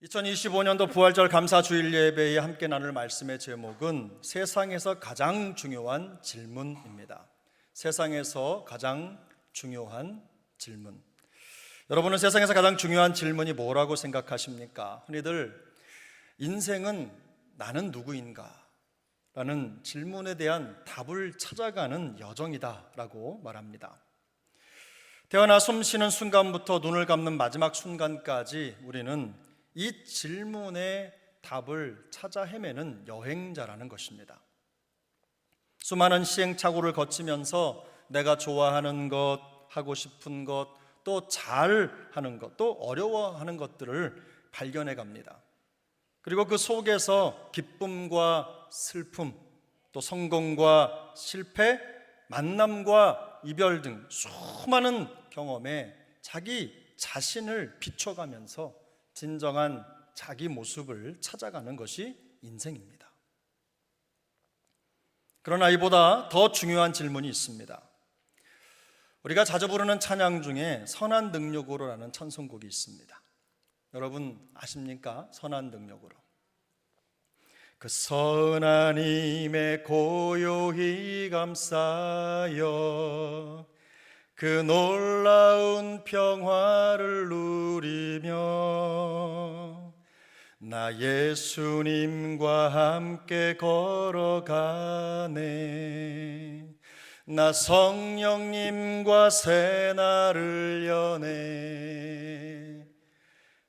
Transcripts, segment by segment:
2025년도 부활절 감사 주일 예배에 함께 나눌 말씀의 제목은 세상에서 가장 중요한 질문입니다. 세상에서 가장 중요한 질문. 여러분은 세상에서 가장 중요한 질문이 뭐라고 생각하십니까? 흔히들 인생은 나는 누구인가? 라는 질문에 대한 답을 찾아가는 여정이다 라고 말합니다. 태어나 숨 쉬는 순간부터 눈을 감는 마지막 순간까지 우리는 이 질문의 답을 찾아 헤매는 여행자라는 것입니다. 수많은 시행착오를 거치면서 내가 좋아하는 것, 하고 싶은 것, 또 잘하는 것, 또 어려워하는 것들을 발견해 갑니다. 그리고 그 속에서 기쁨과 슬픔, 또 성공과 실패, 만남과 이별 등 수많은 경험에 자기 자신을 비춰가면서 진정한 자기 모습을 찾아가는 것이 인생입니다. 그러나 이보다 더 중요한 질문이 있습니다. 우리가 자주 부르는 찬양 중에 선한 능력으로라는 찬송곡이 있습니다. 여러분 아십니까? 선한 능력으로. 그 선한 힘에 고요히 감싸여 그 놀라운 평화를 누리며 나 예수님과 함께 걸어가네. 나 성령님과 새 날을 여네.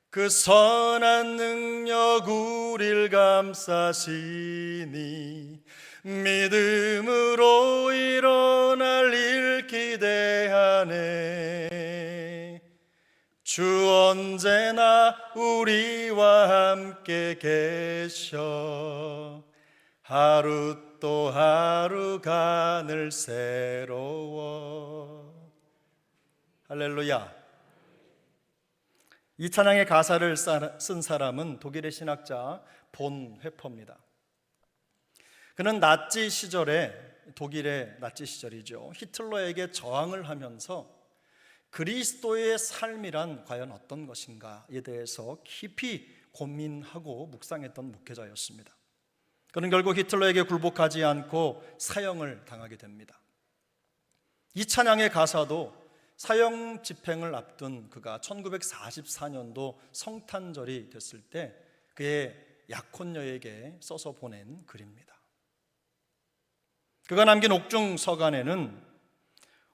그 선한 능력 우릴 감싸시니 믿음으로 일어날 일 기대하네. 주 언제나 우리와 함께 계셔 하루 또 하루가 늘 새로워. 할렐루야. 이 찬양의 가사를 쓴 사람은 독일의 신학자 본 회퍼입니다. 그는 나치 시절에, 독일의 나치 시절이죠, 히틀러에게 저항을 하면서 그리스도의 삶이란 과연 어떤 것인가에 대해서 깊이 고민하고 묵상했던 목회자였습니다. 그는 결국 히틀러에게 굴복하지 않고 사형을 당하게 됩니다. 이 찬양의 가사도 사형 집행을 앞둔 그가 1944년도 성탄절이 됐을 때 그의 약혼녀에게 써서 보낸 글입니다. 그가 남긴 옥중 서간에는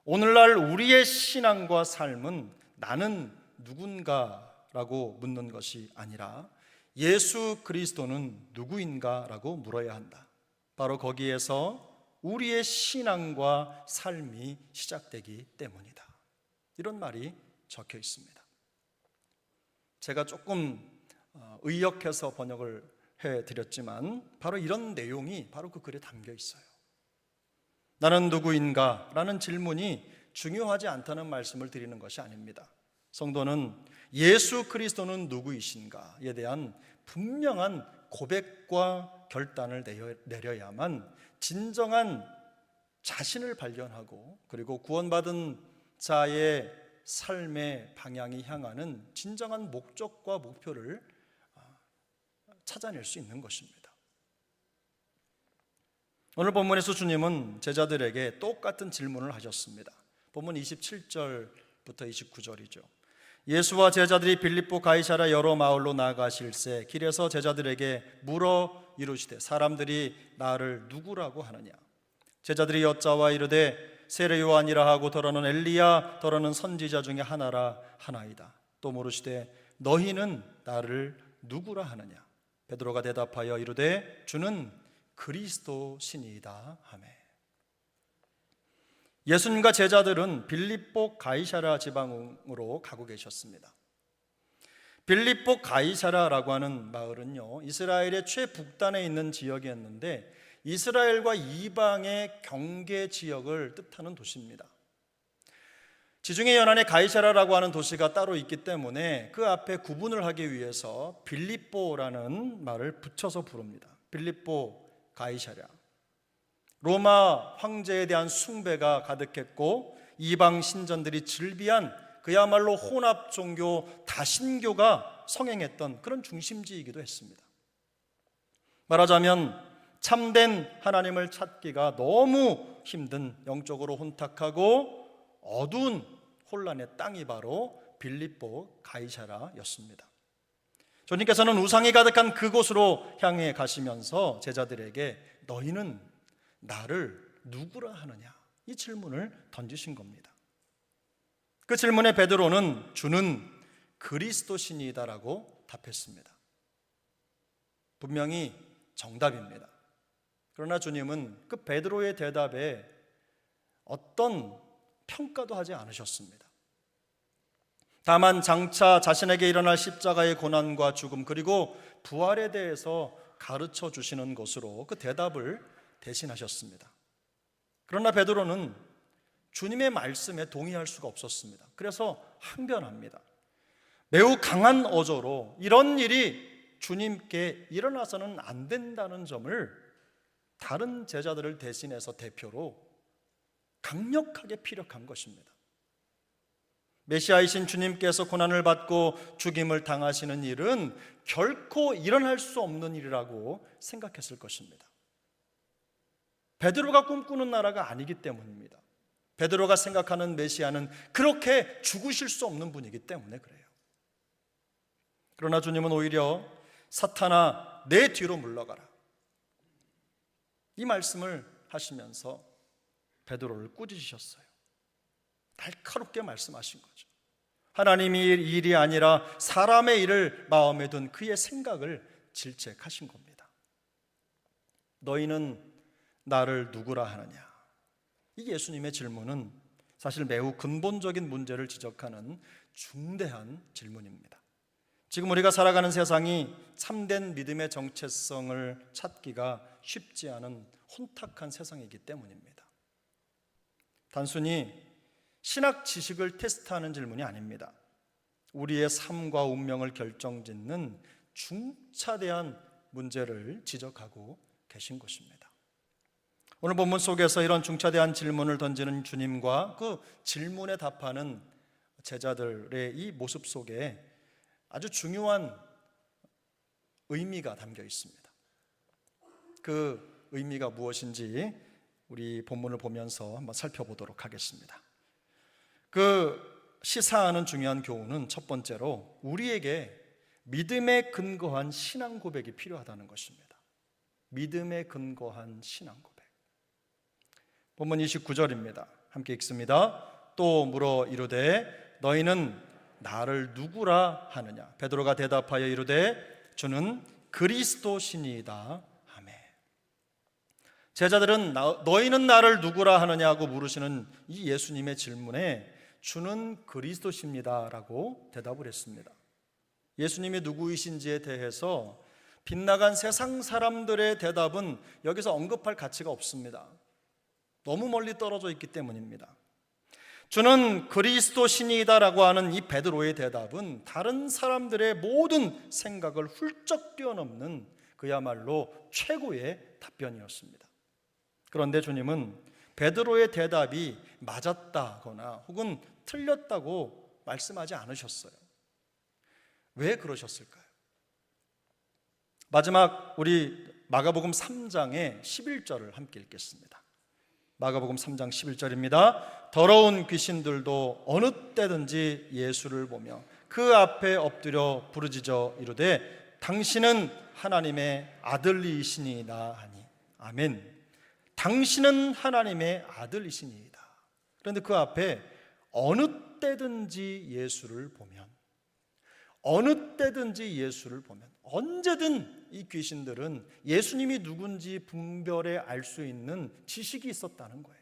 오늘날 우리의 신앙과 삶은 나는 누군가라고 묻는 것이 아니라 예수 그리스도는 누구인가라고 물어야 한다. 바로 거기에서 우리의 신앙과 삶이 시작되기 때문이다. 이런 말이 적혀 있습니다. 제가 조금 의역해서 번역을 해드렸지만 바로 이런 내용이 바로 그 글에 담겨 있어요. 나는 누구인가? 라는 질문이 중요하지 않다는 말씀을 드리는 것이 아닙니다. 성도는 예수 그리스도는 누구이신가에 대한 분명한 고백과 결단을 내려야만 진정한 자신을 발견하고 그리고 구원받은 자의 삶의 방향이 향하는 진정한 목적과 목표를 찾아낼 수 있는 것입니다. 오늘 본문에서 주님은 제자들에게 똑같은 질문을 하셨습니다. 본문 27절부터 29절이죠. 예수와 제자들이 빌립보 가이사랴 여러 마을로 나아가실새 길에서 제자들에게 물어 이르시되 사람들이 나를 누구라고 하느냐? 제자들이 여짜와 이르되 세례 요한이라 하고 더러는 엘리야 더러는 선지자 중에 하나라 하나이다. 또 물으시되 너희는 나를 누구라 하느냐? 베드로가 대답하여 이르되 주는 그리스도시니이다 하매. 예수님과 제자들은 빌립보 가이사랴 지방으로 가고 계셨습니다. 빌립보 가이사랴라고 하는 마을은요, 이스라엘의 최북단에 있는 지역이었는데 이스라엘과 이방의 경계 지역을 뜻하는 도시입니다. 지중해 연안에 가이사랴라고 하는 도시가 따로 있기 때문에 그 앞에 구분을 하기 위해서 빌립보라는 말을 붙여서 부릅니다. 빌립보 가이사랴. 로마 황제에 대한 숭배가 가득했고 이방 신전들이 즐비한 그야말로 혼합 종교 다신교가 성행했던 그런 중심지이기도 했습니다. 말하자면 참된 하나님을 찾기가 너무 힘든, 영적으로 혼탁하고 어두운 혼란의 땅이 바로 빌립보 가이사라였습니다. 주님께서는 우상이 가득한 그곳으로 향해 가시면서 제자들에게 너희는 나를 누구라 하느냐, 이 질문을 던지신 겁니다. 그 질문에 베드로는 주는 그리스도시니이다라고 답했습니다. 분명히 정답입니다. 그러나 주님은 그 베드로의 대답에 어떤 평가도 하지 않으셨습니다. 다만 장차 자신에게 일어날 십자가의 고난과 죽음 그리고 부활에 대해서 가르쳐 주시는 것으로 그 대답을 대신하셨습니다. 그러나 베드로는 주님의 말씀에 동의할 수가 없었습니다. 그래서 항변합니다. 매우 강한 어조로 이런 일이 주님께 일어나서는 안 된다는 점을 다른 제자들을 대신해서 대표로 강력하게 피력한 것입니다. 메시아이신 주님께서 고난을 받고 죽임을 당하시는 일은 결코 일어날 수 없는 일이라고 생각했을 것입니다. 베드로가 꿈꾸는 나라가 아니기 때문입니다. 베드로가 생각하는 메시아는 그렇게 죽으실 수 없는 분이기 때문에 그래요. 그러나 주님은 오히려 사탄아 내 뒤로 물러가라, 이 말씀을 하시면서 베드로를 꾸짖으셨어요. 날카롭게 말씀하신 거죠. 하나님의 일이 아니라 사람의 일을 마음에 둔 그의 생각을 질책하신 겁니다. 너희는 나를 누구라 하느냐, 이 예수님의 질문은 사실 매우 근본적인 문제를 지적하는 중대한 질문입니다. 지금 우리가 살아가는 세상이 참된 믿음의 정체성을 찾기가 쉽지 않은 혼탁한 세상이기 때문입니다. 단순히 신학 지식을 테스트하는 질문이 아닙니다. 우리의 삶과 운명을 결정짓는 중차대한 문제를 지적하고 계신 것입니다. 오늘 본문 속에서 이런 중차대한 질문을 던지는 주님과 그 질문에 답하는 제자들의 이 모습 속에 아주 중요한 의미가 담겨 있습니다. 그 의미가 무엇인지 우리 본문을 보면서 한번 살펴보도록 하겠습니다. 그 시사하는 중요한 교훈은 첫 번째로 우리에게 믿음에 근거한 신앙 고백이 필요하다는 것입니다. 믿음에 근거한 신앙 고백. 본문 29절입니다. 함께 읽습니다. 또 물어 이르되 너희는 나를 누구라 하느냐. 베드로가 대답하여 이르되 주는 그리스도시니이다 하매. 제자들은 너희는 나를 누구라 하느냐고 물으시는 이 예수님의 질문에 주는 그리스도십니다 라고 대답을 했습니다. 예수님이 누구이신지에 대해서 빗나간 세상 사람들의 대답은 여기서 언급할 가치가 없습니다. 너무 멀리 떨어져 있기 때문입니다. 주는 그리스도신이다라고 하는 이 베드로의 대답은 다른 사람들의 모든 생각을 훌쩍 뛰어넘는 그야말로 최고의 답변이었습니다. 그런데 주님은 베드로의 대답이 맞았다거나 혹은 틀렸다고 말씀하지 않으셨어요. 왜 그러셨을까요? 마지막 우리 마가복음 3장의 11절을 함께 읽겠습니다. 마가복음 3장 11절입니다. 더러운 귀신들도 어느 때든지 예수를 보며 그 앞에 엎드려 부르짖어 이르되 당신은 하나님의 아들이시니이다 하니. 아멘. 당신은 하나님의 아들이시니이다. 그런데 그 앞에 어느 때든지 예수를 보면, 어느 때든지 예수를 보면, 언제든 이 귀신들은 예수님이 누군지 분별해 알 수 있는 지식이 있었다는 거예요.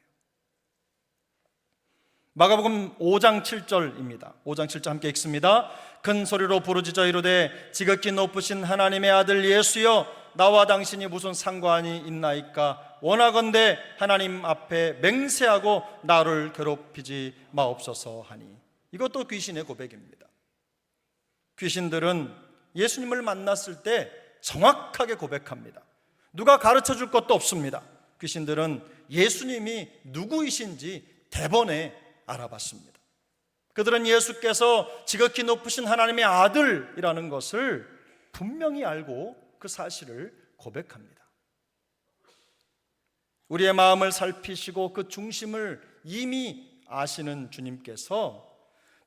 마가복음 5장 7절입니다. 5장 7절 함께 읽습니다. 큰 소리로 부르짖어 이르되 지극히 높으신 하나님의 아들 예수여 나와 당신이 무슨 상관이 있나이까. 원하건대 하나님 앞에 맹세하고 나를 괴롭히지 마옵소서 하니. 이것도 귀신의 고백입니다. 귀신들은 예수님을 만났을 때 정확하게 고백합니다. 누가 가르쳐 줄 것도 없습니다. 귀신들은 예수님이 누구이신지 대번에 알아봤습니다. 그들은 예수께서 지극히 높으신 하나님의 아들이라는 것을 분명히 알고 그 사실을 고백합니다. 우리의 마음을 살피시고 그 중심을 이미 아시는 주님께서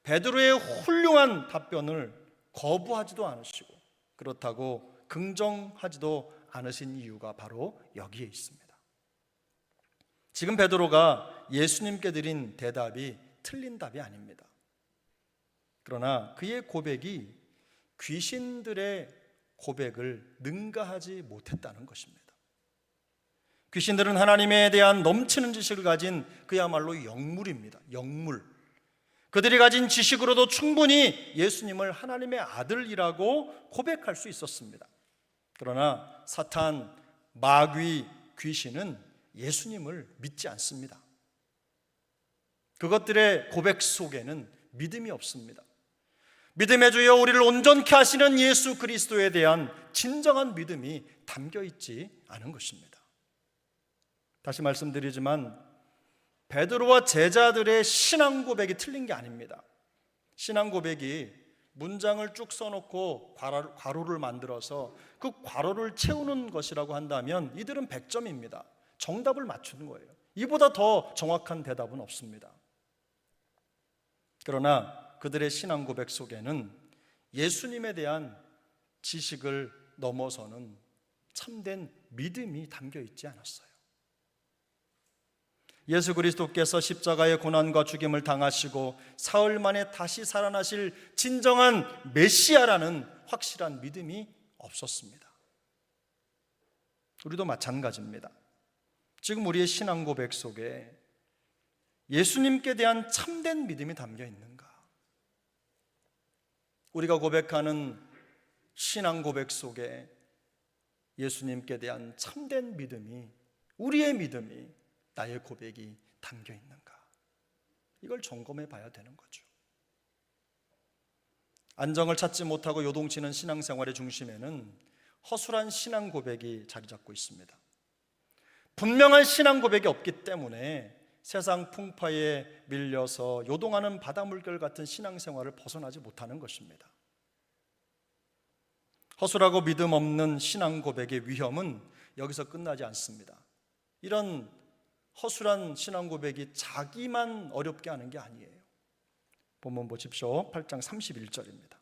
베드로의 훌륭한 답변을 거부하지도 않으시고 그렇다고 긍정하지도 않으신 이유가 바로 여기에 있습니다. 지금 베드로가 예수님께 드린 대답이 틀린 답이 아닙니다. 그러나 그의 고백이 귀신들의 고백을 능가하지 못했다는 것입니다. 귀신들은 하나님에 대한 넘치는 지식을 가진 그야말로 영물입니다. 영물. 그들이 가진 지식으로도 충분히 예수님을 하나님의 아들이라고 고백할 수 있었습니다. 그러나 사탄, 마귀, 귀신은 예수님을 믿지 않습니다. 그것들의 고백 속에는 믿음이 없습니다. 믿음의 주여 우리를 온전케 하시는 예수 그리스도에 대한 진정한 믿음이 담겨 있지 않은 것입니다. 다시 말씀드리지만 베드로와 제자들의 신앙 고백이 틀린 게 아닙니다. 신앙 고백이 문장을 쭉 써놓고 괄호를 만들어서 그 괄호를 채우는 것이라고 한다면 이들은 100점입니다. 정답을 맞추는 거예요. 이보다 더 정확한 대답은 없습니다. 그러나 그들의 신앙 고백 속에는 예수님에 대한 지식을 넘어서는 참된 믿음이 담겨 있지 않았어요. 예수 그리스도께서 십자가의 고난과 죽임을 당하시고 사흘 만에 다시 살아나실 진정한 메시아라는 확실한 믿음이 없었습니다. 우리도 마찬가지입니다. 지금 우리의 신앙 고백 속에 예수님께 대한 참된 믿음이 담겨 있는가? 우리가 고백하는 신앙 고백 속에 예수님께 대한 참된 믿음이, 우리의 믿음이, 나의 고백이 담겨 있는가? 이걸 점검해 봐야 되는 거죠. 안정을 찾지 못하고 요동치는 신앙생활의 중심에는 허술한 신앙 고백이 자리 잡고 있습니다. 분명한 신앙 고백이 없기 때문에 세상 풍파에 밀려서 요동하는 바닷물결 같은 신앙생활을 벗어나지 못하는 것입니다. 허술하고 믿음 없는 신앙 고백의 위험은 여기서 끝나지 않습니다. 이런 허술한 신앙 고백이 자기만 어렵게 하는 게 아니에요. 본문 보십시오. 8장 31절입니다.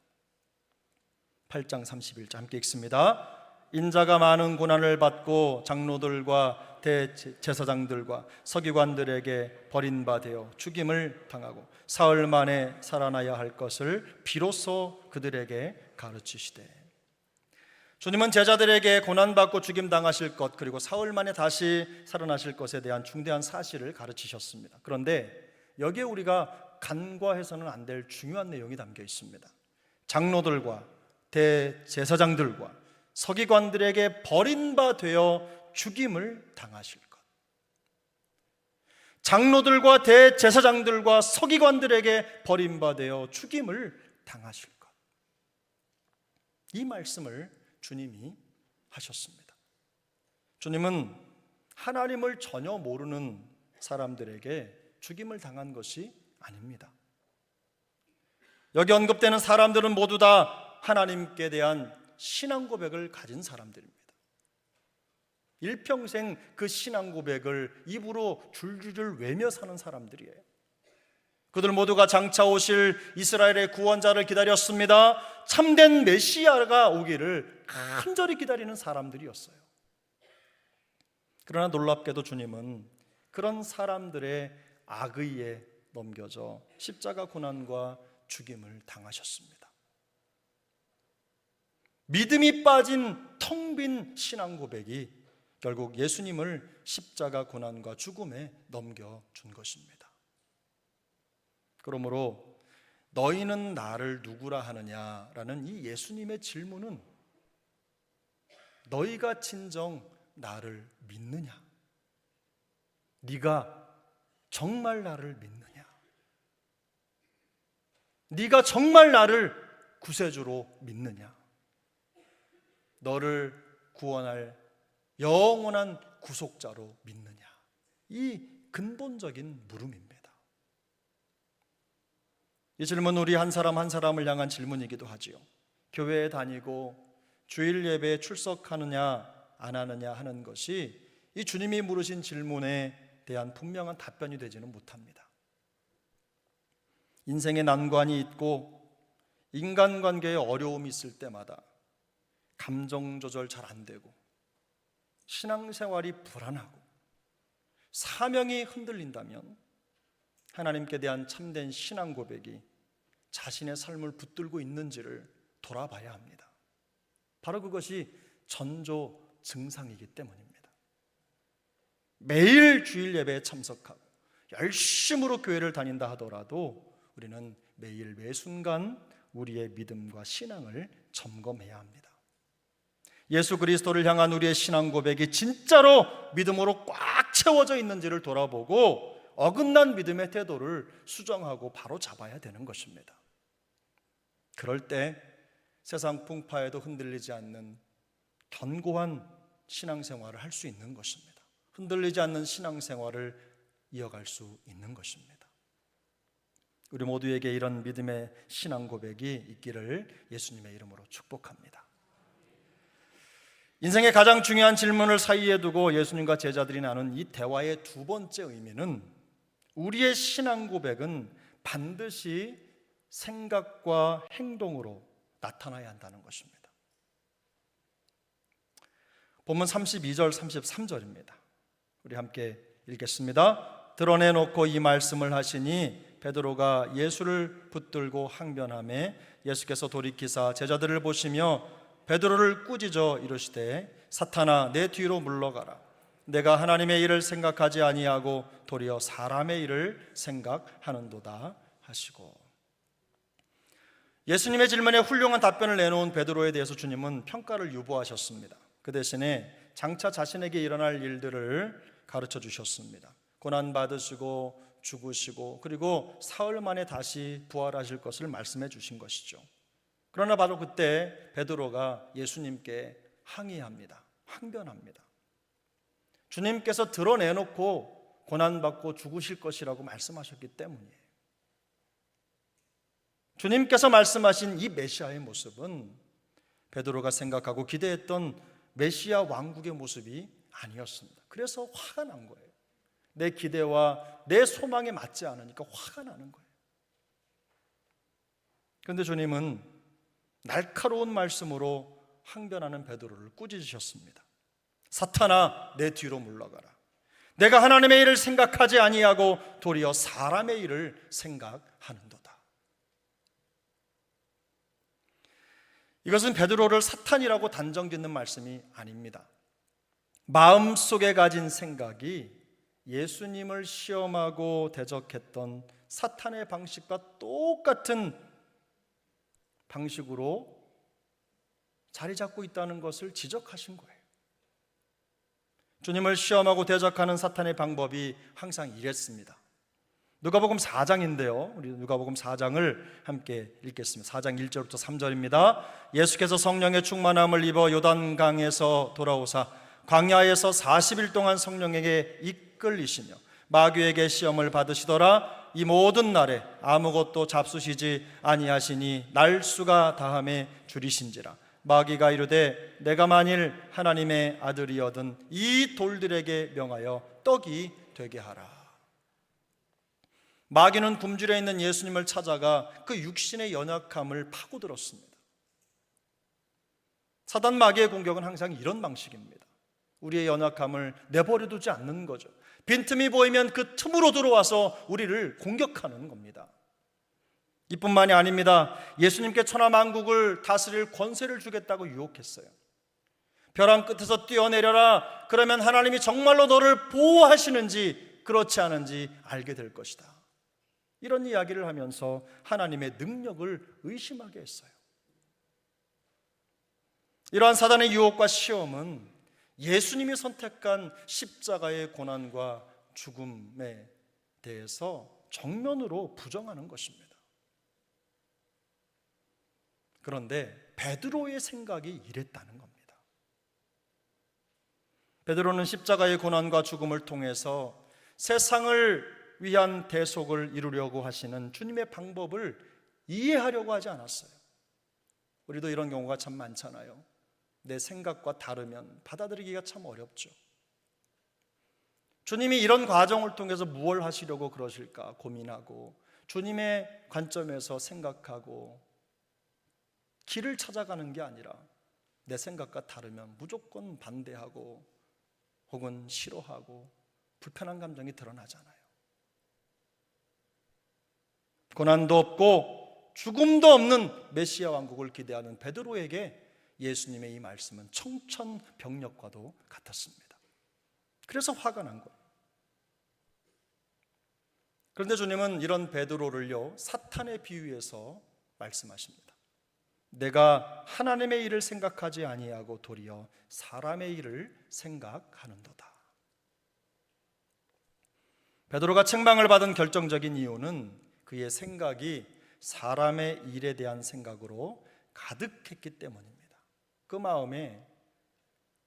8장 31절 함께 읽습니다. 인자가 많은 고난을 받고 장로들과 대제사장들과 서기관들에게 버림받아 죽임을 당하고 사흘 만에 살아나야 할 것을 비로소 그들에게 가르치시되. 주님은 제자들에게 고난받고 죽임당하실 것, 그리고 사흘 만에 다시 살아나실 것에 대한 중대한 사실을 가르치셨습니다. 그런데 여기에 우리가 간과해서는 안 될 중요한 내용이 담겨 있습니다. 장로들과 대제사장들과 서기관들에게 버림받아 죽임을 당하실 것. 장로들과 대제사장들과 서기관들에게 버림받아 죽임을 당하실 것. 이 말씀을 주님이 하셨습니다. 주님은 하나님을 전혀 모르는 사람들에게 죽임을 당한 것이 아닙니다. 여기 언급되는 사람들은 모두 다 하나님께 대한 신앙 고백을 가진 사람들입니다. 일평생 그 신앙 고백을 입으로 줄줄줄 외며 사는 사람들이에요. 그들 모두가 장차 오실 이스라엘의 구원자를 기다렸습니다. 참된 메시아가 오기를 간절히 기다리는 사람들이었어요. 그러나 놀랍게도 주님은 그런 사람들의 악의에 넘겨져 십자가 고난과 죽임을 당하셨습니다. 믿음이 빠진 텅 빈 신앙 고백이 결국 예수님을 십자가 고난과 죽음에 넘겨준 것입니다. 그러므로 너희는 나를 누구라 하느냐라는 이 예수님의 질문은 너희가 진정 나를 믿느냐? 네가 정말 나를 믿느냐? 네가 정말 나를 구세주로 믿느냐? 너를 구원할 영원한 구속자로 믿느냐? 이 근본적인 물음입니다. 이 질문은 우리 한 사람 한 사람을 향한 질문이기도 하지요. 교회에 다니고 주일 예배에 출석하느냐 안 하느냐 하는 것이 이 주님이 물으신 질문에 대한 분명한 답변이 되지는 못합니다. 인생에 난관이 있고 인간관계에 어려움이 있을 때마다 감정 조절 잘 안 되고 신앙생활이 불안하고 사명이 흔들린다면 하나님께 대한 참된 신앙 고백이 자신의 삶을 붙들고 있는지를 돌아봐야 합니다. 바로 그것이 전조 증상이기 때문입니다. 매일 주일 예배에 참석하고 열심으로 교회를 다닌다 하더라도 우리는 매일 매 순간 우리의 믿음과 신앙을 점검해야 합니다. 예수 그리스도를 향한 우리의 신앙 고백이 진짜로 믿음으로 꽉 채워져 있는지를 돌아보고 어긋난 믿음의 태도를 수정하고 바로 잡아야 되는 것입니다. 그럴 때 세상 풍파에도 흔들리지 않는 견고한 신앙생활을 할 수 있는 것입니다. 흔들리지 않는 신앙생활을 이어갈 수 있는 것입니다. 우리 모두에게 이런 믿음의 신앙 고백이 있기를 예수님의 이름으로 축복합니다. 인생의 가장 중요한 질문을 사이에 두고 예수님과 제자들이 나눈 이 대화의 두 번째 의미는 우리의 신앙 고백은 반드시 생각과 행동으로 나타나야 한다는 것입니다. 본문 32절 33절입니다. 우리 함께 읽겠습니다. 드러내놓고 이 말씀을 하시니 베드로가 예수를 붙들고 항변하매 예수께서 돌이키사 제자들을 보시며 베드로를 꾸짖어 이르시되 사탄아 내 뒤로 물러가라. 내가 하나님의 일을 생각하지 아니하고 도리어 사람의 일을 생각하는도다 하시고, 예수님의 질문에 훌륭한 답변을 내놓은 베드로에 대해서 주님은 평가를 유보하셨습니다. 그 대신에 장차 자신에게 일어날 일들을 가르쳐 주셨습니다. 고난받으시고 죽으시고 그리고 사흘 만에 다시 부활하실 것을 말씀해 주신 것이죠. 그러나 바로 그때 베드로가 예수님께 항의합니다. 항변합니다. 주님께서 드러내놓고 고난받고 죽으실 것이라고 말씀하셨기 때문이에요. 주님께서 말씀하신 이 메시아의 모습은 베드로가 생각하고 기대했던 메시아 왕국의 모습이 아니었습니다. 그래서 화가 난 거예요. 내 기대와 내 소망에 맞지 않으니까 화가 나는 거예요. 그런데 주님은 날카로운 말씀으로 항변하는 베드로를 꾸짖으셨습니다. 사탄아 내 뒤로 물러가라. 내가 하나님의 일을 생각하지 아니하고 도리어 사람의 일을 생각하는도다. 이것은 베드로를 사탄이라고 단정짓는 말씀이 아닙니다. 마음속에 가진 생각이 예수님을 시험하고 대적했던 사탄의 방식과 똑같은 방식으로 자리 잡고 있다는 것을 지적하신 거예요. 주님을 시험하고 대적하는 사탄의 방법이 항상 이랬습니다. 누가복음 4장인데요. 우리 누가복음 4장을 함께 읽겠습니다. 4장 1절부터 3절입니다. 예수께서 성령의 충만함을 입어 요단강에서 돌아오사 광야에서 40일 동안 성령에게 이끌리시며 마귀에게 시험을 받으시더라. 이 모든 날에 아무것도 잡수시지 아니하시니 날수가 다함에 줄이신지라. 마귀가 이르되 내가 만일 하나님의 아들이거든 이 돌들에게 명하여 떡이 되게 하라. 마귀는 굶주려 있는 예수님을 찾아가 그 육신의 연약함을 파고들었습니다. 사단 마귀의 공격은 항상 이런 방식입니다. 우리의 연약함을 내버려 두지 않는 거죠. 빈틈이 보이면 그 틈으로 들어와서 우리를 공격하는 겁니다. 이뿐만이 아닙니다. 예수님께 천하만국을 다스릴 권세를 주겠다고 유혹했어요. 벼랑 끝에서 뛰어내려라. 그러면 하나님이 정말로 너를 보호하시는지 그렇지 않은지 알게 될 것이다. 이런 이야기를 하면서 하나님의 능력을 의심하게 했어요. 이러한 사단의 유혹과 시험은 예수님이 선택한 십자가의 고난과 죽음에 대해서 정면으로 부정하는 것입니다. 그런데 베드로의 생각이 이랬다는 겁니다. 베드로는 십자가의 고난과 죽음을 통해서 세상을 위한 대속을 이루려고 하시는 주님의 방법을 이해하려고 하지 않았어요. 우리도 이런 경우가 참 많잖아요. 내 생각과 다르면 받아들이기가 참 어렵죠. 주님이 이런 과정을 통해서 무엇을 하시려고 그러실까 고민하고 주님의 관점에서 생각하고 길을 찾아가는 게 아니라 내 생각과 다르면 무조건 반대하고 혹은 싫어하고 불편한 감정이 드러나잖아요. 고난도 없고 죽음도 없는 메시아 왕국을 기대하는 베드로에게 예수님의 이 말씀은 청천벽력과도 같았습니다. 그래서 화가 난 거예요. 그런데 주님은 이런 베드로를요 사탄에 비유해서 말씀하십니다. 내가 하나님의 일을 생각하지 아니하고 도리어 사람의 일을 생각하는도다. 베드로가 책망을 받은 결정적인 이유는 그의 생각이 사람의 일에 대한 생각으로 가득했기 때문입니다. 그 마음에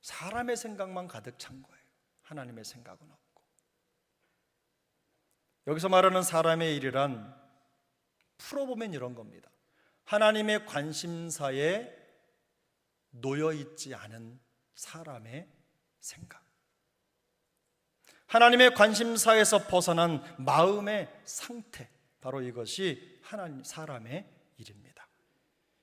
사람의 생각만 가득 찬 거예요. 하나님의 생각은 없고. 여기서 말하는 사람의 일이란 풀어보면 이런 겁니다. 하나님의 관심사에 놓여있지 않은 사람의 생각, 하나님의 관심사에서 벗어난 마음의 상태, 바로 이것이 사람의 일입니다.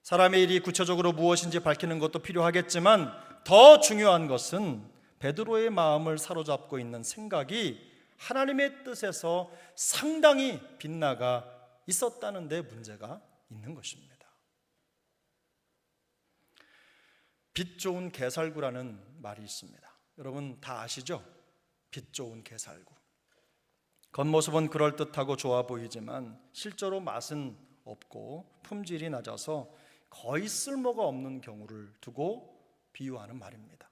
사람의 일이 구체적으로 무엇인지 밝히는 것도 필요하겠지만 더 중요한 것은 베드로의 마음을 사로잡고 있는 생각이 하나님의 뜻에서 상당히 빗나가 있었다는 데 문제가 있는 것입니다. 빛 좋은 게살구라는 말이 있습니다. 여러분 다 아시죠? 빛 좋은 게살구. 겉모습은 그럴듯하고 좋아 보이지만 실제로 맛은 없고 품질이 낮아서 거의 쓸모가 없는 경우를 두고 비유하는 말입니다.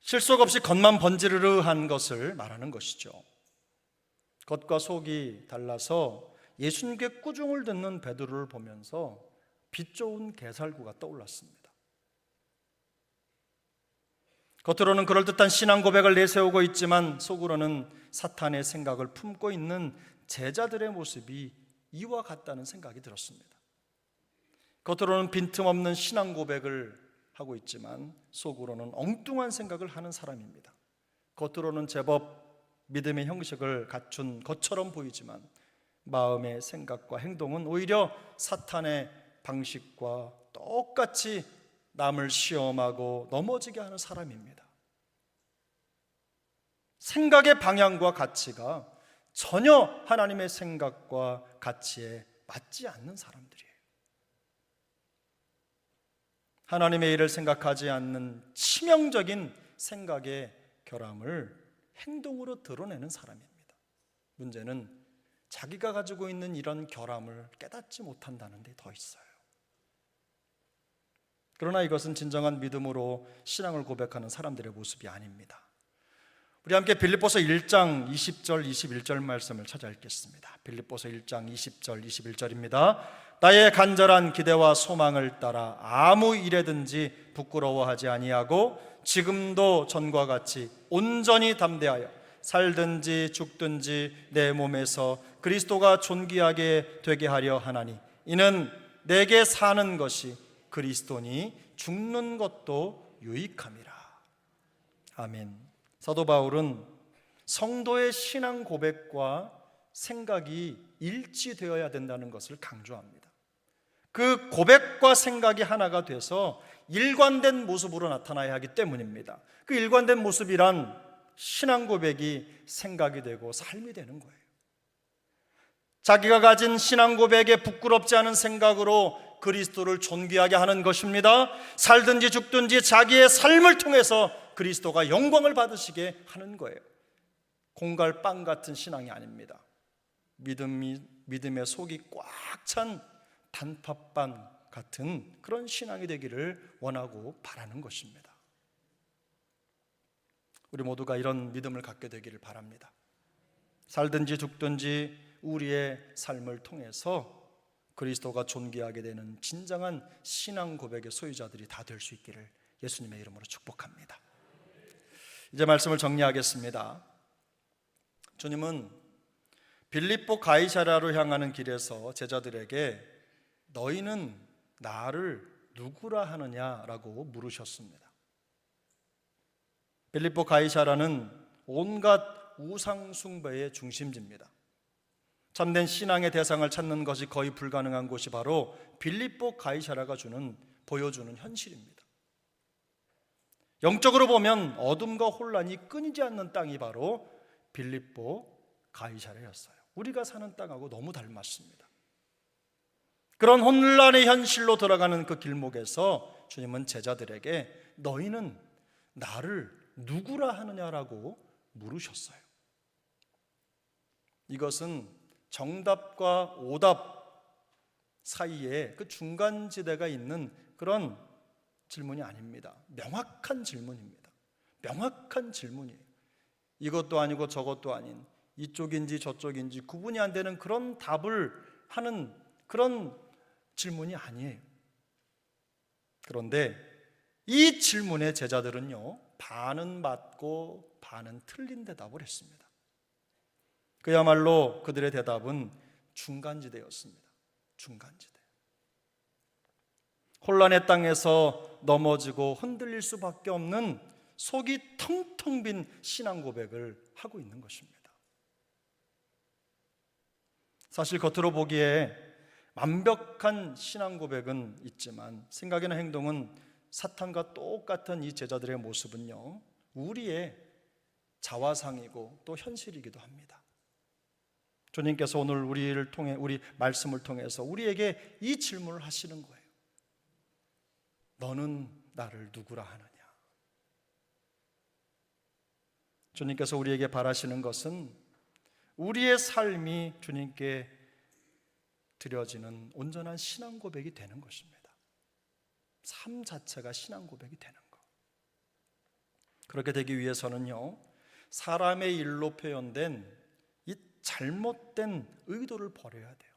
실속 없이 겉만 번지르르한 것을 말하는 것이죠. 겉과 속이 달라서 예수님께 꾸중을 듣는 베드로를 보면서 빛 좋은 게살구가 떠올랐습니다. 겉으로는 그럴듯한 신앙 고백을 내세우고 있지만 속으로는 사탄의 생각을 품고 있는 제자들의 모습이 이와 같다는 생각이 들었습니다. 겉으로는 빈틈없는 신앙 고백을 하고 있지만 속으로는 엉뚱한 생각을 하는 사람입니다. 겉으로는 제법 믿음의 형식을 갖춘 것처럼 보이지만 마음의 생각과 행동은 오히려 사탄의 방식과 똑같이 남을 시험하고 넘어지게 하는 사람입니다. 생각의 방향과 가치가 전혀 하나님의 생각과 가치에 맞지 않는 사람들이에요. 하나님의 일을 생각하지 않는 치명적인 생각의 결함을 행동으로 드러내는 사람입니다. 문제는 자기가 가지고 있는 이런 결함을 깨닫지 못한다는 데 더 있어요. 그러나 이것은 진정한 믿음으로 신앙을 고백하는 사람들의 모습이 아닙니다. 우리 함께 빌립보서 1장 20절 21절 말씀을 찾아 읽겠습니다. 빌립보서 1장 20절 21절입니다. 나의 간절한 기대와 소망을 따라 아무 일에든지 부끄러워하지 아니하고 지금도 전과 같이 온전히 담대하여 살든지 죽든지 내 몸에서 그리스도가 존귀하게 되게 하려 하나니 이는 내게 사는 것이 그리스도니 죽는 것도 유익함이라. 아멘. 사도 바울은 성도의 신앙 고백과 생각이 일치되어야 된다는 것을 강조합니다. 그 고백과 생각이 하나가 돼서 일관된 모습으로 나타나야 하기 때문입니다. 그 일관된 모습이란 신앙 고백이 생각이 되고 삶이 되는 거예요. 자기가 가진 신앙 고백에 부끄럽지 않은 생각으로 그리스도를 존귀하게 하는 것입니다. 살든지 죽든지 자기의 삶을 통해서 그리스도가 영광을 받으시게 하는 거예요. 공갈빵 같은 신앙이 아닙니다. 믿음의 속이 꽉 찬 단팥빵 같은 그런 신앙이 되기를 원하고 바라는 것입니다. 우리 모두가 이런 믿음을 갖게 되기를 바랍니다. 살든지 죽든지 우리의 삶을 통해서 그리스도가 존귀하게 되는 진정한 신앙 고백의 소유자들이 다 될 수 있기를 예수님의 이름으로 축복합니다. 이제 말씀을 정리하겠습니다. 주님은 빌립보 가이사랴로 향하는 길에서 제자들에게 너희는 나를 누구라 하느냐라고 물으셨습니다. 빌립보 가이사랴는 온갖 우상 숭배의 중심지입니다. 참된 신앙의 대상을 찾는 것이 거의 불가능한 곳이 바로 빌립보 가이사랴가 보여주는 현실입니다. 영적으로 보면 어둠과 혼란이 끊이지 않는 땅이 바로 빌립보 가이사랴였어요. 우리가 사는 땅하고 너무 닮았습니다. 그런 혼란의 현실로 들어가는 그 길목에서 주님은 제자들에게 너희는 나를 누구라 하느냐라고 물으셨어요. 이것은 정답과 오답 사이에 그 중간지대가 있는 그런 질문이 아닙니다. 명확한 질문입니다. 명확한 질문이에요. 이것도 아니고 저것도 아닌, 이쪽인지 저쪽인지 구분이 안 되는 그런 답을 하는 그런 질문이 아니에요. 그런데 이 질문에 제자들은요, 반은 맞고 반은 틀린 대답을 했습니다. 그야말로 그들의 대답은 중간지대였습니다. 중간지대. 혼란의 땅에서 넘어지고 흔들릴 수밖에 없는 속이 텅텅 빈 신앙 고백을 하고 있는 것입니다. 사실 겉으로 보기에 완벽한 신앙 고백은 있지만 생각이나 행동은 사탄과 똑같은 이 제자들의 모습은요, 우리의 자화상이고 또 현실이기도 합니다. 주님께서 오늘 우리를 통해, 우리 말씀을 통해서 우리에게 이 질문을 하시는 거예요. 너는 나를 누구라 하느냐? 주님께서 우리에게 바라시는 것은 우리의 삶이 주님께 드려지는 온전한 신앙 고백이 되는 것입니다. 삶 자체가 신앙 고백이 되는 것. 그렇게 되기 위해서는요, 사람의 일로 표현된 이 잘못된 의도를 버려야 돼요.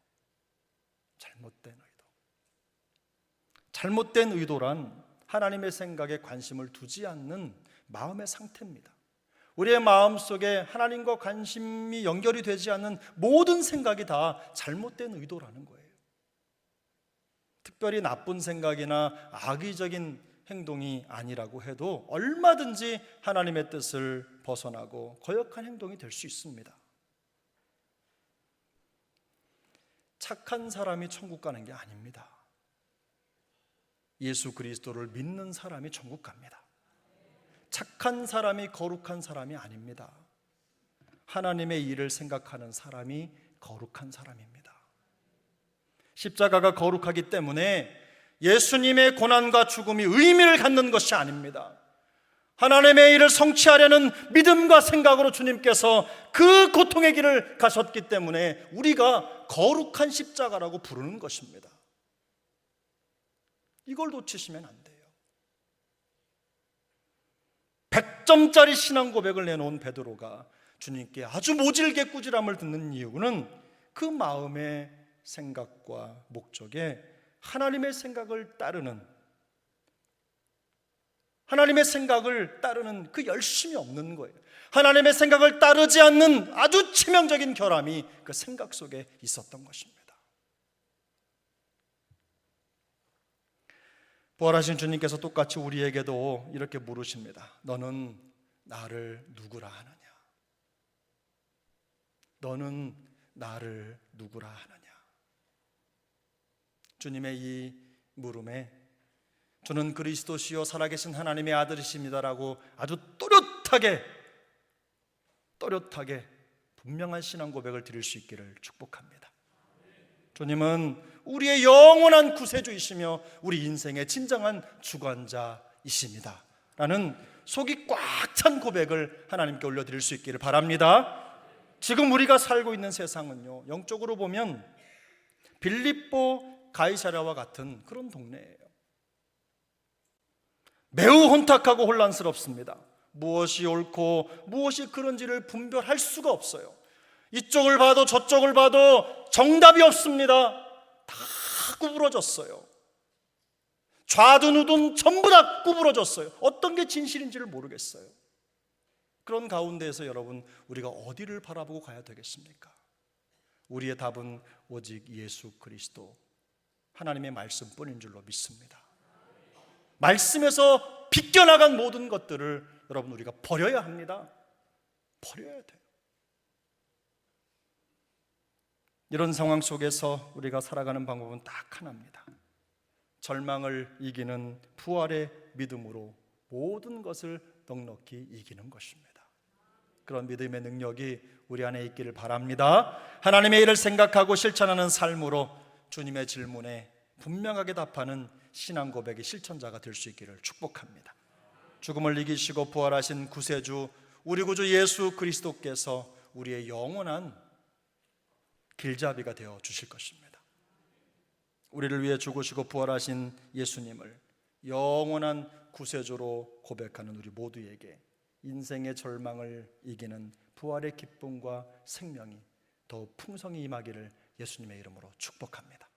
잘못된 의도. 잘못된 의도란 하나님의 생각에 관심을 두지 않는 마음의 상태입니다. 우리의 마음속에 하나님과 관심이 연결이 되지 않는 모든 생각이 다 잘못된 의도라는 거예요. 특별히 나쁜 생각이나 악의적인 행동이 아니라고 해도 얼마든지 하나님의 뜻을 벗어나고 거역한 행동이 될 수 있습니다. 착한 사람이 천국 가는 게 아닙니다. 예수 그리스도를 믿는 사람이 천국 갑니다. 착한 사람이 거룩한 사람이 아닙니다. 하나님의 일을 생각하는 사람이 거룩한 사람입니다. 십자가가 거룩하기 때문에 예수님의 고난과 죽음이 의미를 갖는 것이 아닙니다. 하나님의 일을 성취하려는 믿음과 생각으로 주님께서 그 고통의 길을 가셨기 때문에 우리가 거룩한 십자가라고 부르는 것입니다. 이걸 놓치시면 안 돼요. 100점짜리 신앙 고백을 내놓은 베드로가 주님께 아주 모질게 꾸지람을 듣는 이유는 그 마음의 생각과 목적에 하나님의 생각을 따르는 그 열심이 없는 거예요. 하나님의 생각을 따르지 않는 아주 치명적인 결함이 그 생각 속에 있었던 것입니다. 부활하신 주님께서 똑같이 우리에게도 이렇게 물으십니다. 너는 나를 누구라 하느냐? 너는 나를 누구라 하느냐? 주님의 이 물음에 저는 그리스도시요 살아계신 하나님의 아들이십니다라고 아주 또렷하게 분명한 신앙 고백을 드릴 수 있기를 축복합니다. 주님은 우리의 영원한 구세주이시며 우리 인생의 진정한 주관자이십니다 라는 속이 꽉 찬 고백을 하나님께 올려드릴 수 있기를 바랍니다. 지금 우리가 살고 있는 세상은요, 영적으로 보면 빌립보 가이사랴와 같은 그런 동네예요. 매우 혼탁하고 혼란스럽습니다. 무엇이 옳고 무엇이 그런지를 분별할 수가 없어요. 이쪽을 봐도 저쪽을 봐도 정답이 없습니다. 다 구부러졌어요. 좌둔우둔 전부 다 구부러졌어요. 어떤 게 진실인지를 모르겠어요. 그런 가운데에서 여러분, 우리가 어디를 바라보고 가야 되겠습니까? 우리의 답은 오직 예수 그리스도, 하나님의 말씀뿐인 줄로 믿습니다. 말씀에서 비껴나간 모든 것들을 여러분, 우리가 버려야 합니다. 버려야 돼요. 이런 상황 속에서 우리가 살아가는 방법은 딱 하나입니다. 절망을 이기는 부활의 믿음으로 모든 것을 넉넉히 이기는 것입니다. 그런 믿음의 능력이 우리 안에 있기를 바랍니다. 하나님의 일을 생각하고 실천하는 삶으로 주님의 질문에 분명하게 답하는 신앙 고백의 실천자가 될 수 있기를 축복합니다. 죽음을 이기시고 부활하신 구세주, 우리 구주 예수 그리스도께서 우리의 영원한 길잡이가 되어 주실 것입니다. 우리를 위해 죽으시고 부활하신 예수님을 영원한 구세주로 고백하는 우리 모두에게 인생의 절망을 이기는 부활의 기쁨과 생명이 더 풍성히 임하기를 예수님의 이름으로 축복합니다.